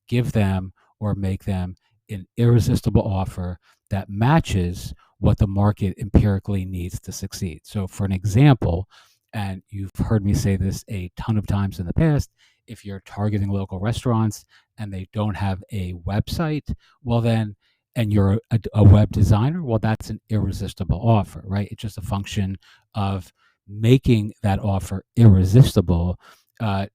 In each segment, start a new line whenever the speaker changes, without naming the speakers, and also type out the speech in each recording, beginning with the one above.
give them or make them an irresistible offer that matches what the market empirically needs to succeed. So, for an example, and you've heard me say this a ton of times in the past, if you're targeting local restaurants and they don't have a website, well, then, and you're a web designer, well, that's an irresistible offer, right? It's just a function of making that offer irresistible, uh,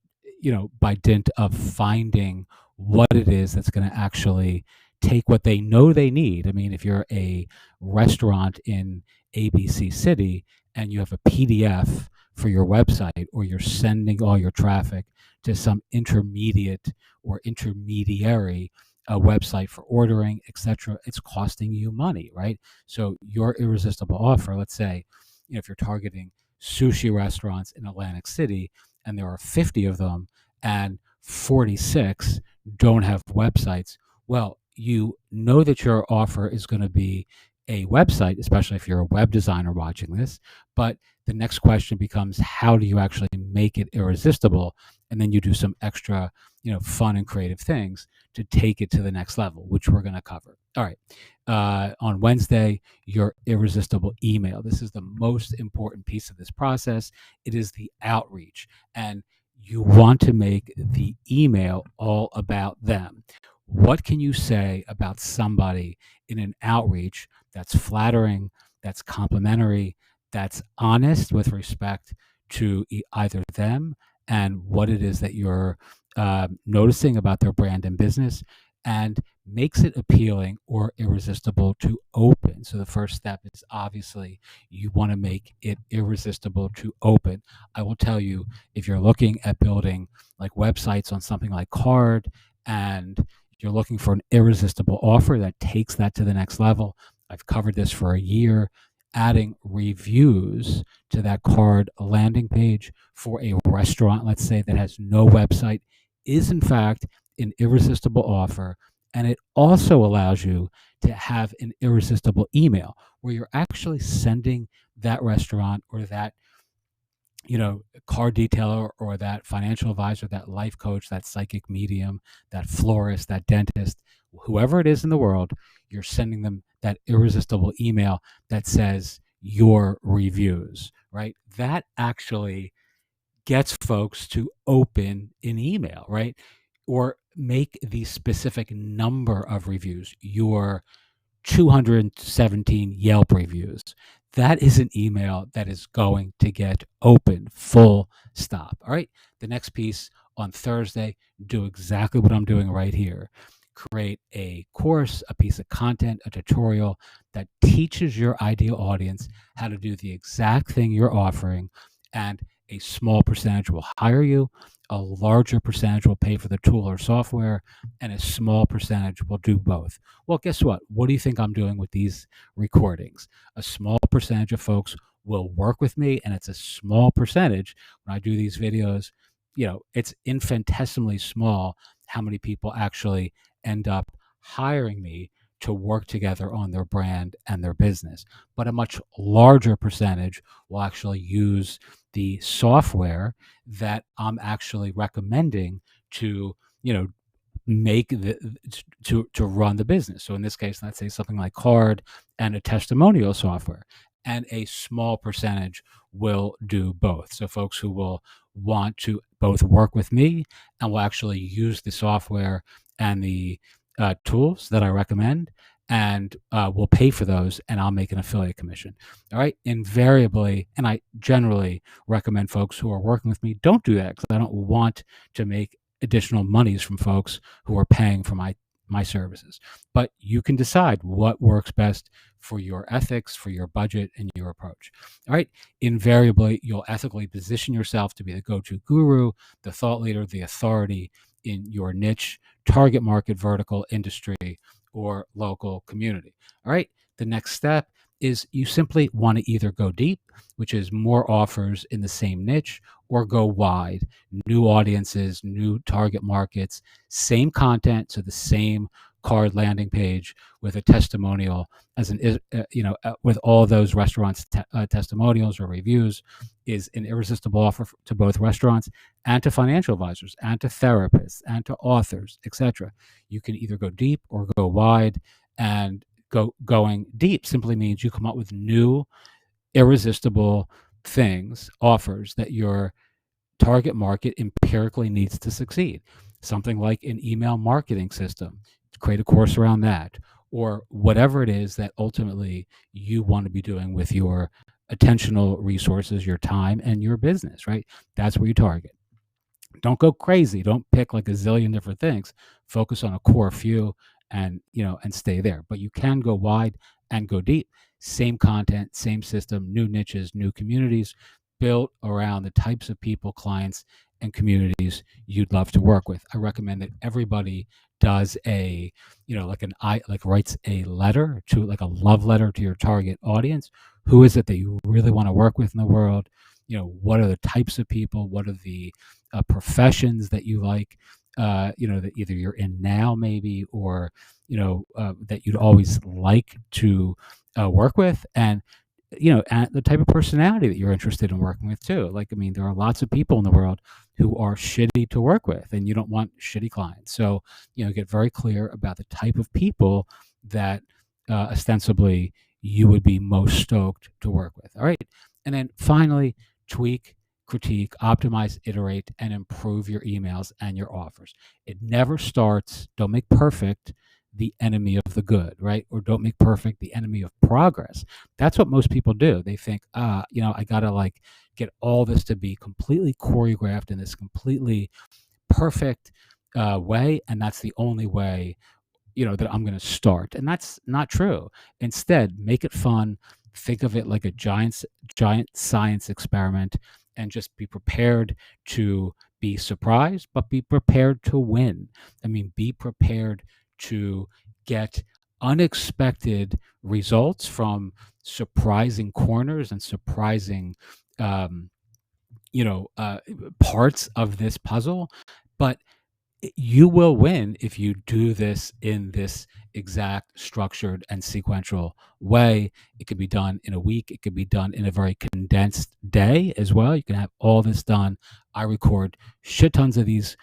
by dint of finding what it is that's going to actually take what they know they need. I mean, if you're a restaurant in ABC City and you have a PDF for your website, or you're sending all your traffic to some intermediate or intermediary website for ordering, etc., it's costing you money, right? So your irresistible offer, let's say, if you're targeting sushi restaurants in Atlantic City and there are 50 of them and 46 don't have websites, well, you know that your offer is going to be a website, especially if you're a web designer watching this. But the next question becomes, how do you actually make it irresistible? And then you do some extra, fun and creative things to take it to the next level, which we're going to cover. All right. On Wednesday, your irresistible email. This is the most important piece of this process. It is the outreach. And you want to make the email all about them. What can you say about somebody in an outreach that's flattering, that's complimentary, that's honest with respect to either them and what it is that you're noticing about their brand and business, and makes it appealing or irresistible to open? So the first step is obviously you want to make it irresistible to open. I will tell you, if you're looking at building like websites on something like Card and you're looking for an irresistible offer that takes that to the next level, I've covered this for a year. Adding reviews to that Card landing page for a restaurant, let's say, that has no website, is in fact an irresistible offer. And it also allows you to have an irresistible email where you're actually sending that restaurant or that car detailer or that financial advisor, that life coach, that psychic medium, that florist, that dentist, whoever it is in the world, you're sending them that irresistible email that says your reviews, right? That actually gets folks to open an email, right? Or make the specific number of reviews, your 217 Yelp reviews. That is an email that is going to get open, full stop. All right. The next piece on Thursday, do exactly what I'm doing right here. Create a course, a piece of content, a tutorial that teaches your ideal audience how to do the exact thing you're offering, and a small percentage will hire you, a larger percentage will pay for the tool or software, and a small percentage will do both. Well, guess what? What do you think I'm doing with these recordings? A small percentage of folks will work with me, and it's a small percentage. When I do these videos, it's infinitesimally small how many people actually end up hiring me to work together on their brand and their business. But a much larger percentage will actually use the software that I'm actually recommending to, make to run the business. So in this case, let's say something like Card and a testimonial software, and a small percentage will do both. So folks who will want to both work with me and will actually use the software and the tools that I recommend, and will pay for those, and I'll make an affiliate commission. All right. Invariably, and I generally recommend folks who are working with me don't do that, because I don't want to make additional monies from folks who are paying for my services. But you can decide what works best for your ethics, for your budget, and your approach. All right. Invariably, you'll ethically position yourself to be the go-to guru, the thought leader, the authority in your niche, target market, vertical, industry, or local community. All right. The next step is you simply want to either go deep, which is more offers in the same niche, or go wide, new audiences, new target markets, same content, so the same card landing page with a testimonial with all those restaurants testimonials or reviews is an irresistible offer to both restaurants and to financial advisors and to therapists and to authors, etc. You can either go deep or go wide, and going deep simply means you come up with new irresistible offers that your target market empirically needs to succeed. Something like an email marketing system, create a course around that, or whatever it is that ultimately you want to be doing with your attentional resources, your time, and your business, right? That's where you target. Don't go crazy. Don't pick like a zillion different things. Focus on a core few and stay there. But you can go wide and go deep. Same content, same system, new niches, new communities built around the types of people, clients, and communities you'd love to work with. I recommend that everybody does writes a letter to like a love letter to your target audience. Who is it that you really want to work with in the world? What are the types of people? What are the professions that you like? That either you're in now, maybe, or that you'd always like to work with, and and the type of personality that you're interested in working with too. Like, I mean, there are lots of people in the world who are shitty to work with, and you don't want shitty clients. So, get very clear about the type of people that ostensibly you would be most stoked to work with. All right. And then finally, tweak, critique, optimize, iterate, and improve your emails and your offers. It never starts, don't make perfect the enemy of the good, right? Or don't make perfect the enemy of progress. That's what most people do. They think, I got to like get all this to be completely choreographed in this completely perfect way. And that's the only way that I'm going to start. And that's not true. Instead, make it fun. Think of it like a giant science experiment, and just be prepared to be surprised, but be prepared to win. I mean, be prepared to get unexpected results from surprising corners and surprising, um, parts of this puzzle. But you will win if you do this in this exact structured and sequential way. It could be done in a week. It could be done in a very condensed day as well. You can have all this done. I record shit tons of these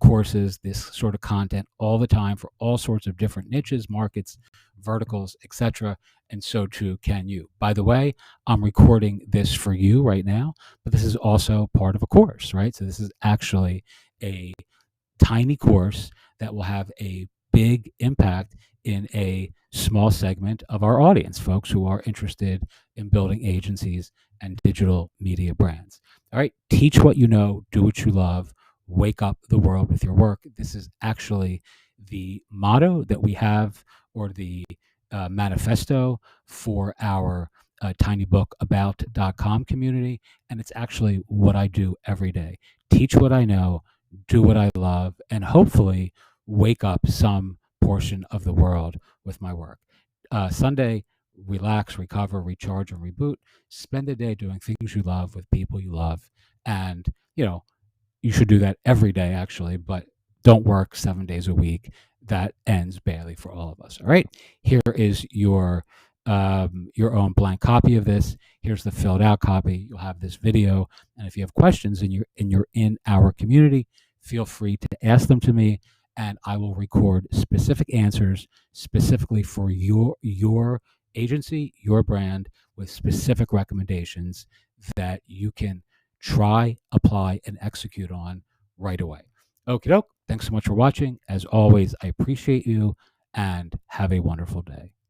courses, this sort of content all the time for all sorts of different niches, markets, verticals, etc. And so too can you. By the way, I'm recording this for you right now, but this is also part of a course, right? So this is actually a tiny course that will have a big impact in a small segment of our audience, folks who are interested in building agencies and digital media brands. All right, teach what you know, do what you love, wake up the world with your work. This is actually the motto that we have, or the manifesto for our tinybook.about.com community. And it's actually what I do every day. Teach what I know, do what I love, and hopefully wake up some portion of the world with my work. Sunday, relax, recover, recharge, and reboot. Spend the day doing things you love with people you love. And, you should do that every day, actually, but don't work 7 days a week. That ends badly for all of us. All right. Here is your own blank copy of this. Here's the filled out copy. You'll have this video, and if you have questions and you're in our community, feel free to ask them to me, and I will record specific answers specifically for your agency, your brand, with specific recommendations that you can try, apply, and execute on right away. Okie doke. Thanks so much for watching. As always, I appreciate you, and have a wonderful day.